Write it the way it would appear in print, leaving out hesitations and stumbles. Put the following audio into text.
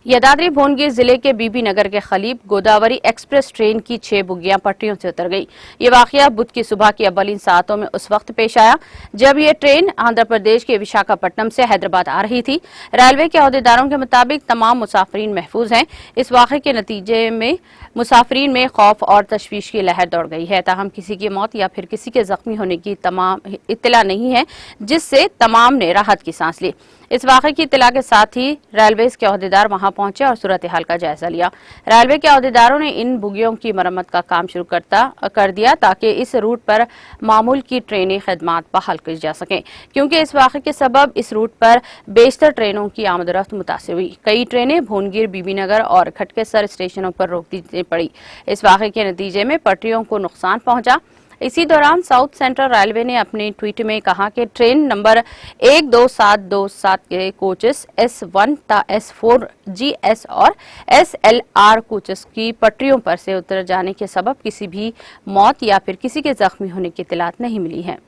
यादाद्री भुवनगिर जिले के बीबी नगर के करीब गोदावरी एक्सप्रेस ट्रेन की 6 बोगियां पटरियों से उतर गई। ये वाकया बुध की सुबह की अव्वलीन सातों में उस वक्त पेश आया जब ये ट्रेन आंध्र प्रदेश के विशाखापट्टनम से हैदराबाद आ रही थी। रेलवे के अहदेदारों के मुताबिक तमाम मुसाफरीन महफूज हैं। इस वाक़े के नतीजे में मुसाफरीन में खौफ और तशवीश की लहर दौड़ गई है। ताहम किसी की मौत या फिर किसी के जख्मी होने की इत्तला नहीं है, जिससे तमाम ने राहत की सांस ली। इस वाक़े की इत्तला के साथ ही रेलवे के अहदेदार वहां पहुंचे और सूरत हाल का जायजा लिया। रेलवे के अहदेदारों ने इन बोगियों की मरम्मत का काम शुरू कर दिया ताकि इस रूट पर मामूल की ट्रेनें खदमात बहाल की जा सकें, क्योंकि इस वाक़े के सबब इस रूट पर बेशतर ट्रेनों की आमदरफ्त मुतासिर हुई। कई ट्रेनें भुवनगिर, बीबीनगर और खटकेसर स्टेशनों पर रोक दी पड़ी। इस वाक़े के नतीजे में पटरियों को नुकसान पहुंचा। इसी दौरान साउथ सेंट्रल रेलवे ने अपने ट्वीट में कहा कि ट्रेन नंबर 12727 के कोचेस S1 ता S4 GS और SLR कोचेस की पटरियों पर से उतर जाने के सबब किसी भी मौत या फिर किसी के जख्मी होने की इत्तलात नहीं मिली है।